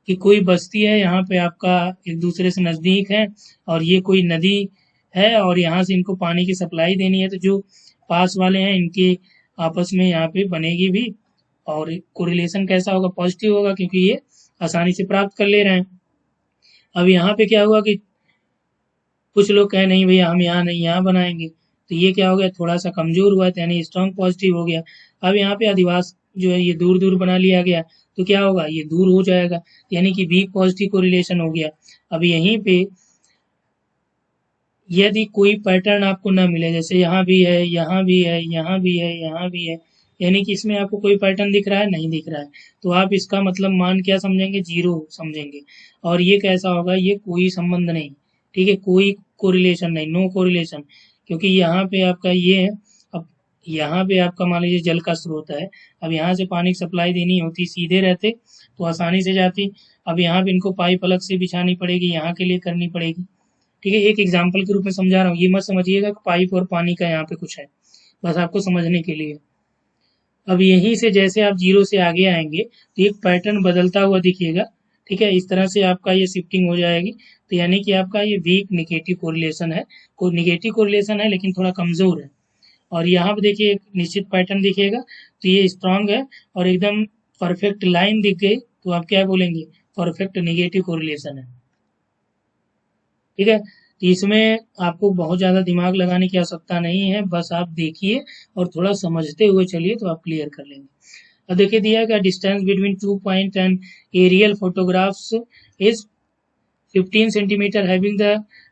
कि कोई बस्ती है, यहाँ पे आपका एक दूसरे से नज़दीक है, और ये कोई नदी है और यहाँ से इनको पानी की सप्लाई देनी है, तो जो पास वाले हैं इनके आपस में यहाँ पे बनेगी भी, और कोरिलेशन कैसा होगा, पॉजिटिव होगा, क्योंकि ये आसानी से प्राप्त कर ले रहे हैं। अब यहाँ पे क्या हुआ कि कुछ लोग कहे नहीं भैया हम यहाँ नहीं, यहाँ बनाएंगे, तो ये क्या हो गया, थोड़ा सा कमजोर हुआ, तो यानी स्ट्रॉन्ग पॉजिटिव हो गया। अब यहाँ पे अधिवास जो है ये दूर दूर बना लिया गया, तो क्या होगा, ये दूर हो जाएगा, यानी कि वीक पॉजिटिव कोरिलेशन हो गया। अब यहीं पे यदि कोई पैटर्न आपको ना मिले, जैसे यहाँ भी है, यहाँ भी है, यहाँ भी है, यहाँ भी है, यानी कि इसमें आपको कोई पैटर्न दिख रहा है, नहीं दिख रहा है, तो आप इसका मतलब मान क्या समझेंगे, 0 समझेंगे। और ये कैसा होगा, ये कोई संबंध नहीं, ठीक है, कोई कोरिलेशन नहीं, नो कोरिलेशन, क्योंकि यहाँ पे आपका ये है। अब यहाँ पे आपका मान लीजिए जल का स्रोत है, अब यहाँ से पानी की सप्लाई देनी होती, सीधे रहते तो आसानी से जाती। अब यहाँ पे इनको पाइप अलग से बिछानी पड़ेगी, यहाँ के लिए करनी पड़ेगी। ठीक है, एक एग्जाम्पल के रूप में समझा रहा हूँ, ये मत समझिएगा कि पाइप और पानी का यहाँ पे कुछ है, बस आपको समझने के लिए। अब यहीं से जैसे आप 0 से आगे आएंगे तो एक पैटर्न बदलता हुआ दिखिएगा, ठीक है, इस तरह से आपका ये शिफ्टिंग हो जाएगी। तो यानी कि आपका ये वीक निगेटिव कोरिलेशन है, कोई निगेटिव कोरिलेशन है लेकिन थोड़ा कमज़ोर है। और यहाँ पे देखिए एक निश्चित पैटर्न दिखेगा, तो ये स्ट्रांग है और एकदम परफेक्ट लाइन दिख गई तो आप क्या बोलेंगे, परफेक्ट निगेटिव कोरिलेशन है। ठीक है, तो इसमें आपको बहुत ज़्यादा दिमाग लगाने की आवश्यकता नहीं है, बस आप देखिए और थोड़ा समझते हुए चलिए तो आप क्लियर कर लेंगे। अब देखिए दिया गया distance between 2 point and aerial photographs is 15 centimeter, having the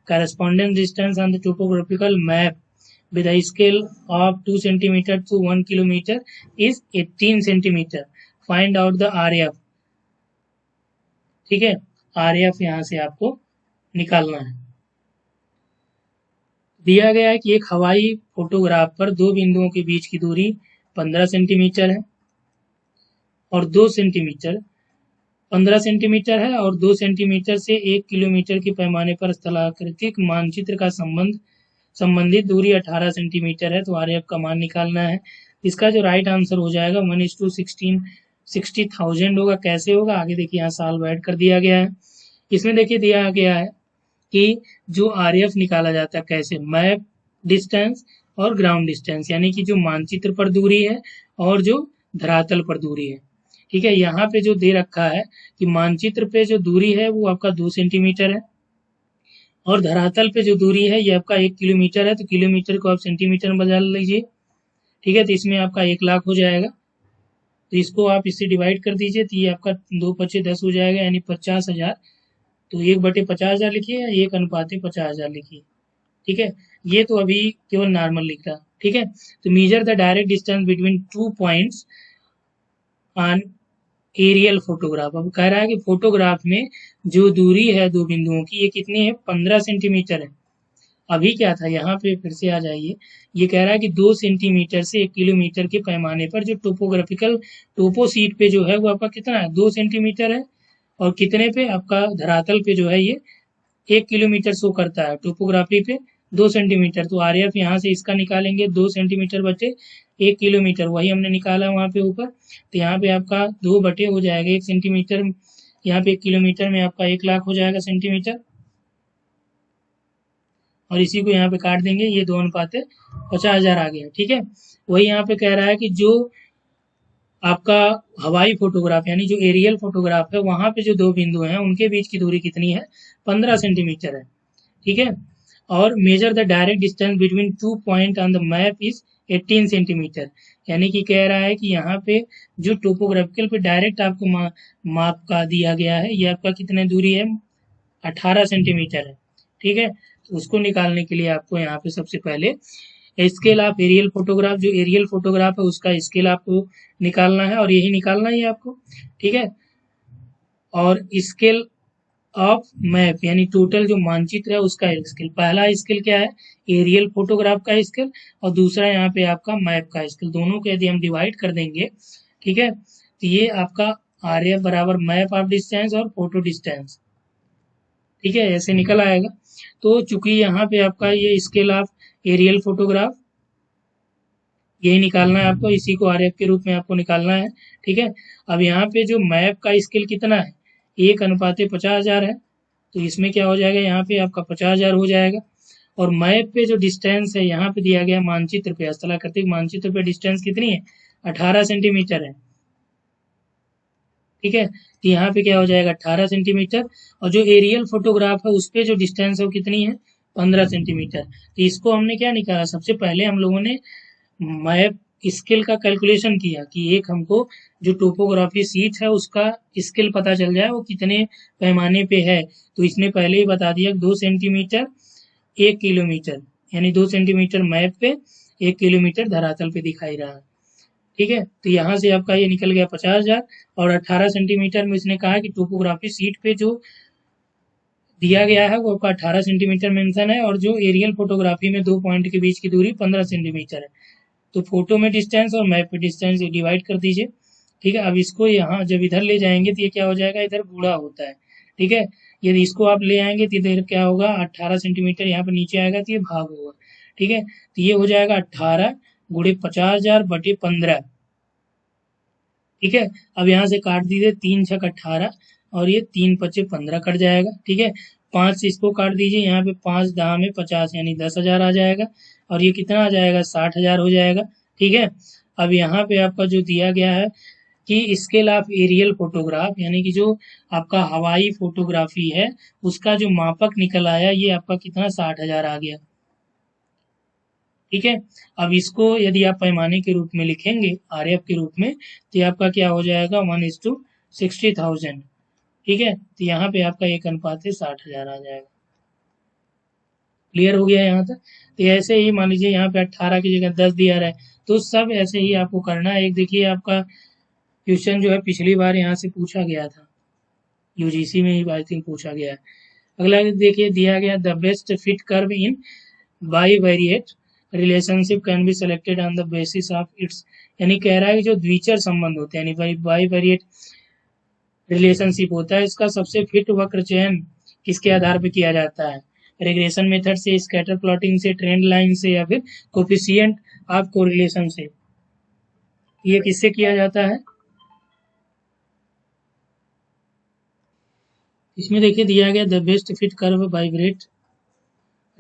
corresponding distance on the topographical map with a scale of 2 centimeter to 1 kilometer is 18 centimeter. Find out the RF. ठीक है, RF यहाँ से आपको निकालना है। दिया गया है कि एक हवाई फोटोग्राफ पर दो बिंदुओं के बीच की दूरी 15 सेंटीमीटर है और 2 सेंटीमीटर 15 सेंटीमीटर है और 2 सेंटीमीटर से 1 किलोमीटर के पैमाने पर स्थलाकृतिक मानचित्र का संबंधित दूरी 18 सेंटीमीटर है। तो आरएफ का मान निकालना है। इसका जो राइट आंसर हो जाएगा 1:16 60,000 होगा। कैसे होगा आगे देखिए, यहाँ साल ऐड कर दिया गया है। इसमें देखिए दिया गया है कि जो आरएफ निकाला जाता है कैसे, मैप डिस्टेंस और ग्राउंड डिस्टेंस, यानी कि जो मानचित्र पर दूरी है और जो धरातल पर दूरी है। ठीक है, यहाँ पे जो दे रखा है कि मानचित्र पे जो दूरी है वो आपका 2 सेंटीमीटर है और धरातल पे जो दूरी है ये आपका 1 किलोमीटर है। तो किलोमीटर को आप सेंटीमीटर में बदल लीजिए। ठीक है, तो इसमें आपका 1 लाख हो जाएगा। तो इसको आप इससे डिवाइड कर दीजिए तो ये आपका 2×5=10 हो जाएगा, यानी 50,000। तो 1/50,000 लिखिए या 1:50,000 लिखिए। ठीक है, ये तो अभी केवल नॉर्मल लिख रहा। ठीक है, तो measure the direct distance between 2 points on aerial photograph. अब कह रहा है कि फोटोग्राफ में जो दूरी है दो बिंदुओं की ये कितनी है, 15 सेंटीमीटर है। अभी क्या था, यहाँ पे फिर से आ जाइए, ये कह रहा है कि 2 सेंटीमीटर से 1 किलोमीटर के पैमाने पर जो टोपो सीट पे जो है वो आपका कितना है, 2 सेंटीमीटर है। और कितने पे, आपका धरातल पे जो है ये 1 किलोमीटर शो करता है, टोपोग्राफी पे 2 सेंटीमीटर। तो आरएफ यहाँ से इसका निकालेंगे, 2 सेंटीमीटर बचे 1 किलोमीटर, वही हमने निकाला वहाँ पे ऊपर। तो यहाँ पे आपका 2 बटे हो जाएगा 1 सेंटीमीटर, यहाँ पे 1 किलोमीटर में आपका 1 लाख हो जाएगा सेंटीमीटर। और इसी को यहाँ पे काट देंगे, ये 2:50,000 आ गया। ठीक है, वही यहाँ पे कह रहा है कि जो आपका हवाई फोटोग्राफ यानी जो एरियल फोटोग्राफ है वहां पे जो दो बिंदु हैं उनके बीच की दूरी कितनी है, 15 सेंटीमीटर है। ठीक है, और major the direct distance between 2 point on the map is 18 centimetre. यानी कि कह रहा है कि यहाँ पे जो टोपोग्राफिकल पे डायरेक्ट आपको माप का दिया गया है, ये आपका कितने दूरी है, 18 सेंटीमीटर है। ठीक है, तो उसको निकालने के लिए आपको यहाँ पे सबसे पहले स्केल ऑफ एरियल फोटोग्राफ, जो एरियल फोटोग्राफ है उसका स्केल आपको निकालना है और यही निकालना ही आपको। ठीक है, और स्केल ऑफ मैप यानी टोटल जो मानचित्र है उसका स्केल। पहला स्केल क्या है, एरियल फोटोग्राफ का स्केल, और दूसरा यहाँ पे आपका मैप का स्केल। दोनों को यदि हम डिवाइड कर देंगे, ठीक है, तो ये आपका आरएफ बराबर मैप ऑफ डिस्टेंस और फोटो डिस्टेंस। ठीक है, ऐसे निकल आएगा। तो चूंकि यहाँ पे आपका ये स्केल ऑफ एरियल फोटोग्राफ यही निकालना है आपको, इसी को आरएफ के रूप में आपको निकालना है। ठीक है, अब यहाँ पे जो मैप का स्केल कितना है, 1:50,000 है। तो इसमें क्या हो जाएगा, यहाँ पे आपका 50,000 हो जाएगा। और मैप पे जो डिस्टेंस है यहाँ पे दिया गया मानचित्र पे, स्थलाकृतिक मानचित्र पे डिस्टेंस कितनी है, 18 सेंटीमीटर है। ठीक है, तो यहाँ पे क्या हो जाएगा, 18 सेंटीमीटर। और जो एरियल फोटोग्राफ है उस पे जो डिस्टेंस है वो कितनी है, 15 सेंटीमीटर। तो इसको हमने क्या निकाला, सबसे पहले हम लोगों ने मैप स्केल का कैलकुलेशन किया कि एक हमको जो टोपोग्राफी सीट है उसका स्केल पता चल जाए वो कितने पैमाने पे है। तो इसने पहले ही बता दिया 2 सेंटीमीटर 1 किलोमीटर, यानी 2 सेंटीमीटर मैप पे 1 किलोमीटर धरातल पे दिखाई रहा है। ठीक है, तो यहाँ से आपका ये निकल गया 50,000। और 18 सेंटीमीटर में इसने कहा कि टोपोग्राफी सीट पे जो दिया गया है वो आपका 18 सेंटीमीटर मेंशन है, और जो एरियल फोटोग्राफी में 2 पॉइंट के बीच की दूरी 15 सेंटीमीटर है। तो फोटो में डिस्टेंस और मैप पे डिस्टेंस डिवाइड कर दीजिए। ठीक है, अब इसको यहाँ जब इधर ले जाएंगे तो ये क्या हो जाएगा, इधर गुणा होता है। ठीक है, यदि इसको आप ले आएंगे तो इधर क्या होगा, 18 सेंटीमीटर यहाँ पे नीचे आएगा तो ये भाग होगा। ठीक है, तो ये हो जाएगा 18 गुणे 50,000 बटे 15। ठीक है, अब यहाँ से काट दीजिए, 3×6 18, और ये 3 पचे 15 कट जाएगा, ठीक है। 5 इसको काट दीजिए, यहाँ पे 5 दहा में 50 यानी 10,000 आ जाएगा, और ये कितना आ जाएगा 60,000 हो जाएगा, ठीक है। अब यहाँ पे आपका जो दिया गया है कि स्केल ऑफ एरियल फोटोग्राफ यानी कि जो आपका हवाई फोटोग्राफी है उसका जो मापक निकल आया ये आपका कितना 60,000 आ गया, ठीक है। अब इसको यदि आप पैमाने के रूप में लिखेंगे आरएफ के रूप में तो ये आपका क्या हो जाएगा 1:60,000, ठीक है। तो यहाँ पे आपका एक अनुपात है 60,000 आ जाएगा। क्लियर हो गया यहाँ तक। तो ऐसे ही मान लीजिए यहाँ पे 18 की जगह 10 दिया रहा है, तो सब ऐसे ही आपको करना है। एक देखिए आपका क्वेश्चन जो है पिछली बार यहाँ से पूछा गया था, यूजीसी में ही आई थिंक पूछा गया है। अगला देखिए दिया गया the best fit curve in bivariate relationship can be selected on the basis of its, यानी कह रहा है कि जो द्विचर संबंध होते हैं यानी बाईवेरिएट रिलेशनशिप होता है इसका सबसे फिट वक्र चयन किसके आधार पर किया जाता है, रिग्रेशन मेथड से, स्कैटर प्लॉटिंग से, ट्रेंड लाइन से, या फिर कोफिशिएंट ऑफ कोरिलेशन से। ये किससे किया जाता है, इसमें देखिए दिया गया the best fit curve bivariate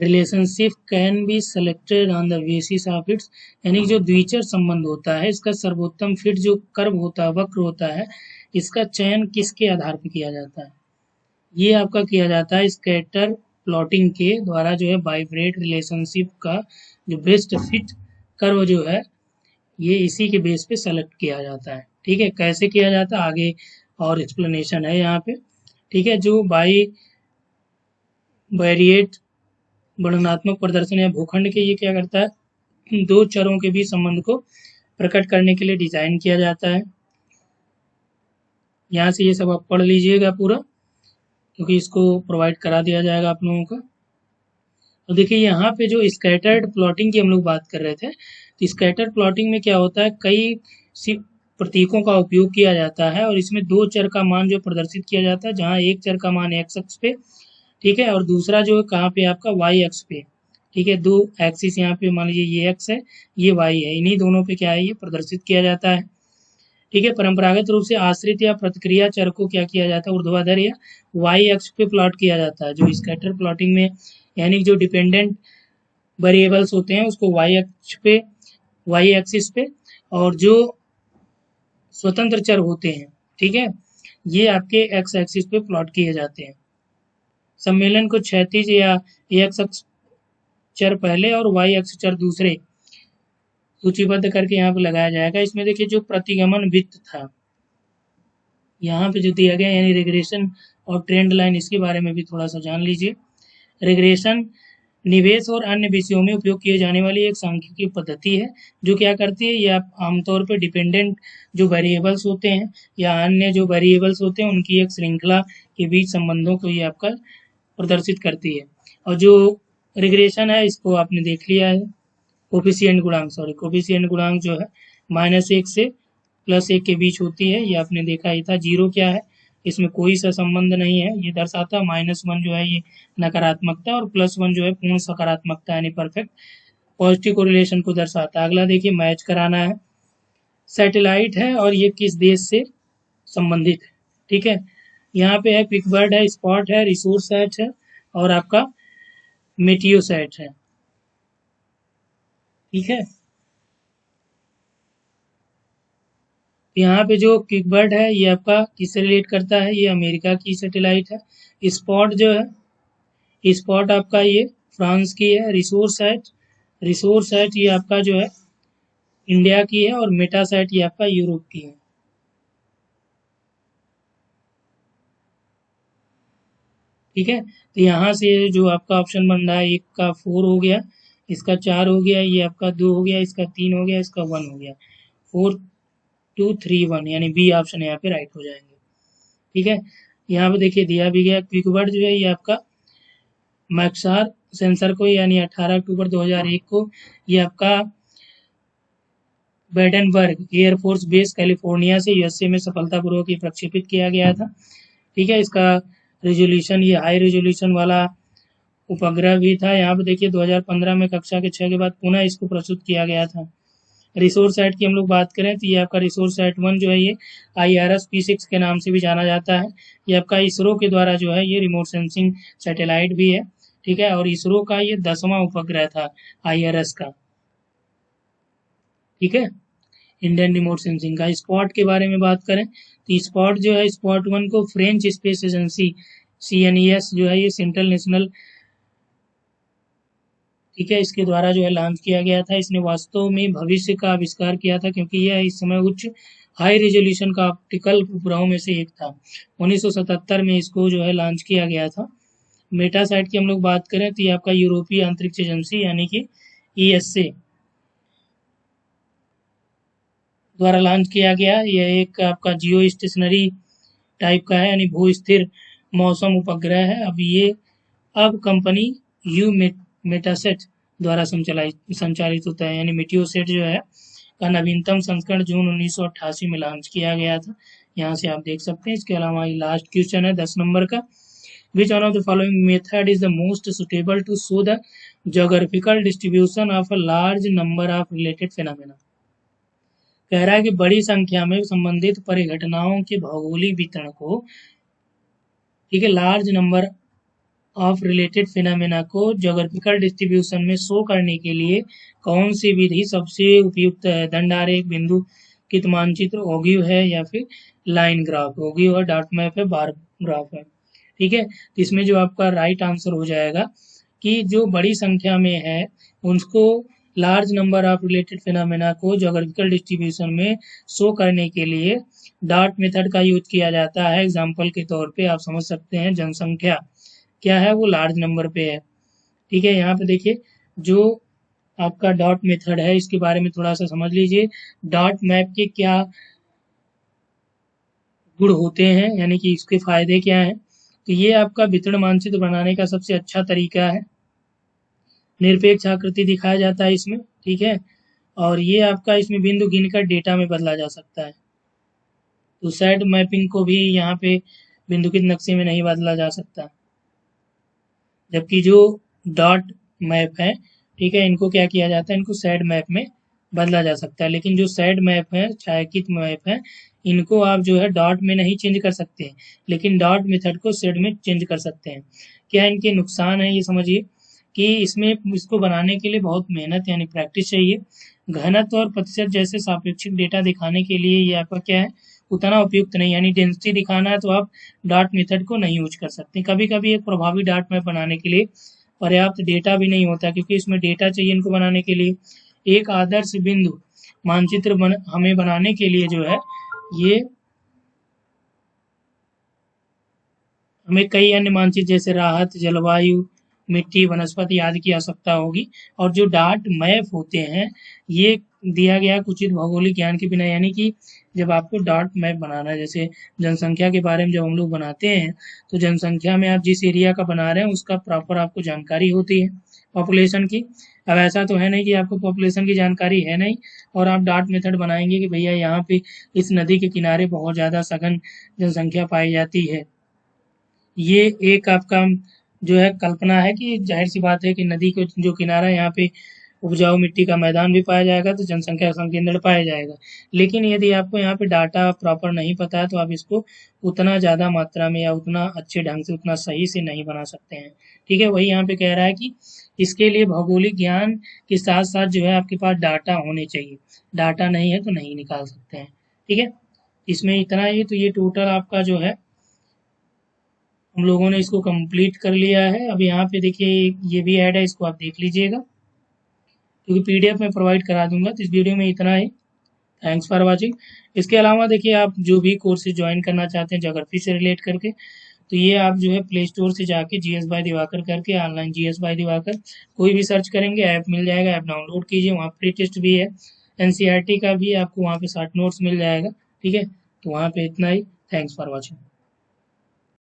relationship can be selected on the basis of its, यानी जो द्विचर संबंध होता है इसका सर्वोत्तम फिट जो कर्व होता है वक्र होता है इसका चयन किसके आधार पर किया जाता है, ये आपका किया जाता है स्कैटर प्लॉटिंग के द्वारा जो है बाईवेरिएट रिलेशनशिप का जो बेस्ट फिट कर्व जो है ये इसी के बेस पे सेलेक्ट किया जाता है, ठीक है। कैसे किया जाता है आगे और एक्सप्लेनेशन है यहाँ पे, ठीक है। जो बाईवेरिएट वर्णनात्मक प्रदर्शन या भूखंड के ये क्या करता है दो चरों के बीच संबंध को प्रकट करने के लिए डिजाइन किया जाता है। यहाँ से ये सब आप पढ़ लीजिएगा पूरा क्योंकि इसको प्रोवाइड करा दिया जाएगा आप लोगों का। तो देखिए यहाँ पे जो स्कैटर्ड प्लॉटिंग की हम लोग बात कर रहे थे, तो स्कैटर प्लॉटिंग में क्या होता है कई सी प्रतीकों का उपयोग किया जाता है और इसमें दो चर का मान जो प्रदर्शित किया जाता है, जहाँ एक चर का मान एक्स अक्ष पे, ठीक है, और दूसरा जो है कहाँ पे आपका वाई अक्ष पे, ठीक है। दो एक्सिस यहाँ पे मान लीजिए ये एक्स है ये वाई है, इन्हीं दोनों पे क्या है ये प्रदर्शित किया जाता है, ठीक है। परंपरागत रूप से आश्रित या प्रतिक्रिया चर को क्या किया जाता है ऊर्ध्वाधर या वाई अक्ष पे प्लॉट किया जाता है। जो स्कैटर प्लॉटिंग में यानी जो डिपेंडेंट वेरिएबल्स होते हैं उसको वाई अक्ष पे, वाई एक्सिस पे, और जो स्वतंत्र चर होते हैं, ठीक है, ये आपके एक्स एक्सिस पे प्लॉट किए जाते हैं। सम्मेलन को क्षैतिज या एक्स अक्ष चर पहले और वाई अक्ष चर दूसरे सूचीबद्ध करके यहाँ पे लगाया जाएगा। इसमें देखिए जो प्रतिगमन वृत्त था यहाँ पे जो दिया गया यानी रिग्रेशन और ट्रेंड लाइन, इसके बारे में भी थोड़ा सा जान लीजिए। रिग्रेशन निवेश और अन्य विषयों में उपयोग किए जाने वाली एक सांख्यिकीय पद्धति है जो क्या करती है, ये आप आमतौर पर डिपेंडेंट जो वेरिएबल्स होते हैं या अन्य जो वेरिएबल्स होते हैं उनकी एक श्रृंखला के बीच संबंधों को ये आपका प्रदर्शित करती है। और जो रिग्रेशन है इसको आपने देख लिया है, कोफिशिएंट गुणांक जो है -1 से +1 के बीच होती है, ये आपने देखा ही था। जीरो क्या है, इसमें कोई सा संबंध नहीं है, ये दर्शाता -1 जो है ये नकारात्मकता और +1 जो है पूर्ण सकारात्मकता यानी परफेक्ट पॉजिटिव कोरिलेशन को दर्शाता है। अगला देखिए मैच कराना है, सैटेलाइट है और ये किस देश से संबंधित है, ठीक है। यहाँ पे है पिकबर्ड है, स्पॉट है, रिसोर्स सेट है और आपका मेटियोसैट है, ठीक है। यहाँ पे जो किकबर्ड है ये आपका किससे रिलेट करता है, ये अमेरिका की सैटेलाइट है। स्पॉट जो है स्पॉट आपका ये फ्रांस की है। रिसोर्स सेट ये आपका जो है इंडिया की है और मेटासैट ये आपका यूरोप की है, ठीक है। तो यहाँ से जो आपका ऑप्शन बन रहा है एक का 4 हो गया, इसका 4 हो गया, ये आपका 2 हो गया, इसका 3 हो गया, इसका 1 हो गया, 4 2 3 1 यानी बी ऑप्शन यहाँ पे राइट हो जाएंगे, ठीक है। यहाँ पे देखिए दिया भी गया क्विकबर्ड जो है ये आपका मैक्सार सेंसर को यानी 18 अक्टूबर 2001 को ये आपका बेडनबर्ग एयरफोर्स बेस कैलिफोर्निया से यूएसए में सफलतापूर्वक प्रक्षेपित किया गया था, ठीक है। इसका रेजोल्यूशन ये हाई रेजोल्यूशन वाला उपग्रह भी था। यहाँ पे देखिए 2015 में कक्षा के 6 के बाद पुनः इसको प्रस्तुत किया गया था। रिसोर्स साइट की हम लोग बात करें तो ये आपका रिसोर्स साइट 1 जो है ये IRS P6 के नाम से भी जाना जाता है। ये आपका इसरो के द्वारा जो है ये रिमोट सेंसिंग सैटेलाइट भी है, ठीक है, और इसरो का ये 10वां उपग्रह था IRS का, ठीक है, इंडियन रिमोट सेंसिंग का। स्पॉट के बारे में बात करें तो स्पॉट जो है स्पॉट 1 को फ्रेंच स्पेस एजेंसी CNES जो है ये सेंट्रल नेशनल, ठीक है, इसके द्वारा जो है लॉन्च किया गया था। इसने वास्तव में भविष्य का आविष्कार किया था, क्योंकि यह इस समय उच्च हाई रेजोल्यूशन का ऑप्टिकल उपग्रहों में से एक था। 1977 में इसको जो है लॉन्च किया गया था। मेटासाइट की हम लोग बात करें तो ये आपका यूरोपीय अंतरिक्ष एजेंसी यानी कि ESA द्वारा लॉन्च किया गया। यह एक आपका जियो स्टेशनरी टाइप का है, यानी भू स्थिर मौसम उपग्रह है। अब कंपनी यू मेटासेट द्वारा संचालित होता है, यानी मेटियोसेट जो है का नवीनतम संस्करण जून 1988 में लॉन्च किया गया था। यहाँ से आप देख सकते हैं। इसके अलावा लास्ट क्वेश्चन है 10 नंबर का, which one of the following method is the most suitable to show the geographical distribution of a large number of related phenomena. कह रहा है कि बड़ी संख्या में संबंधित परिघटनाओं के भौगोलिक वितरण को, ठीक है, large number of related phenomena को ज्योग्राफिकल डिस्ट्रीब्यूशन में शो करने के लिए कौन सी विधि सबसे उपयुक्त है? दंडारेख, बिंदु कित मानचित्र, ओगिव है या फिर लाइन ग्राफ? ओगिव है, डॉट मैप है, बार ग्राफ है, ठीक है। तो इसमें जो आपका राइट आंसर हो जाएगा कि जो बड़ी संख्या में है उनको large number of related phenomena को ज्योग्राफिकल डिस्ट्रीब्यूशन में शो करने के लिए डॉट मेथड का यूज किया जाता है। एग्जाम्पल के तौर पे आप समझ सकते हैं जनसंख्या क्या है, वो लार्ज नंबर पे है, ठीक है। यहाँ पे देखिए जो आपका डॉट मेथड है इसके बारे में थोड़ा सा समझ लीजिए। डॉट मैप के क्या गुण होते हैं, यानी कि इसके फायदे क्या हैं। तो ये आपका वितरण मानचित्र बनाने का सबसे अच्छा तरीका है। निरपेक्ष आकृति दिखाया जाता है इसमें, ठीक है, और ये आपका इसमें बिंदु गिनकर डेटा में बदला जा सकता है। तो सैड मैपिंग को भी यहाँ पे बिंदुकित नक्शे में नहीं बदला जा सकता, जबकि जो डॉट मैप है, ठीक है, इनको क्या किया जाता है, इनको सैड मैप में बदला जा सकता है। लेकिन जो सैड मैप है, छायांकित मैप है, इनको आप जो है डॉट में नहीं चेंज कर सकते हैं, लेकिन डॉट मेथड को सैड में चेंज कर सकते हैं। क्या इनके नुकसान है ये समझिए कि इसमें इसको बनाने के लिए बहुत मेहनत यानी प्रैक्टिस चाहिए। घनत्व और प्रतिशत जैसे सापेक्षिक डेटा दिखाने के लिए ये आपका क्या है, उतना उपयुक्त नहीं, यानी डेंसिटी दिखाना है तो आप डॉट मेथड को नहीं यूज कर सकते। कभी कभी एक प्रभावी डॉट मैप बनाने के लिए पर्याप्त डेटा भी नहीं होता, क्योंकि इसमें डेटा चाहिए इनको बनाने के लिए। एक आदर्श बिंदु मानचित्र हमें बनाने के लिए जो है ये हमें कई अन्य मानचित्र जैसे राहत, जलवायु, मिट्टी, वनस्पति आदि की आवश्यकता होगी। और जो डॉट मैप होते हैं ये दिया गया उचित भौगोलिक ज्ञान के बिना, यानी कि जब आपको डॉट मैप बनाना है, जैसे जनसंख्या के बारे में जब हम लोग बनाते हैं तो जनसंख्या में आप जिस एरिया का बना रहे हैं उसका प्रॉपर आपको जानकारी होती है पॉपुलेशन की। अब ऐसा तो है नहीं कि आपको पॉपुलेशन की जानकारी है नहीं और आप डॉट मेथड बनाएंगे कि भैया यहाँ पे इस नदी के किनारे बहुत ज़्यादा सघन जनसंख्या पाई जाती है। ये एक आपका जो है कल्पना है कि जाहिर सी बात है कि नदी के जो किनारा है यहाँ पे उपजाऊ मिट्टी का मैदान भी पाया जाएगा तो जनसंख्या संकेंद्र पाया जाएगा। लेकिन यदि आपको यहाँ पे डाटा प्रॉपर नहीं पता है तो आप इसको उतना ज़्यादा मात्रा में या उतना अच्छे ढंग से उतना सही से नहीं बना सकते हैं, ठीक है। वही यहाँ पे कह रहा है कि इसके लिए भौगोलिक ज्ञान के साथ साथ जो है आपके पास डाटा होने चाहिए। डाटा नहीं है तो नहीं निकाल सकते हैं, ठीक है। इसमें इतना ही, तो ये टोटल आपका जो है हम लोगों ने इसको कंप्लीट कर लिया है। अब यहाँ पे देखिए ये भी ऐड है, इसको आप देख लीजिएगा क्योंकि PDF में प्रोवाइड करा दूंगा। तो इस वीडियो में इतना ही। Thanks for watching. इसके अलावा देखिए आप जो भी कोर्सेज ज्वाइन करना चाहते हैं ज्योग्राफी से रिलेट करके, तो ये आप जो है प्ले स्टोर से जाके GS बाय दिवाकर करके ऑनलाइन GS बाय दिवाकर कोई भी सर्च करेंगे ऐप मिल जाएगा। ऐप डाउनलोड कीजिए, वहाँ प्री टेस्ट भी है, NCERT का भी आपको वहाँ पे 60 नोट्स मिल जाएगा, ठीक है। तो वहाँ पे इतना ही। Thanks for watching.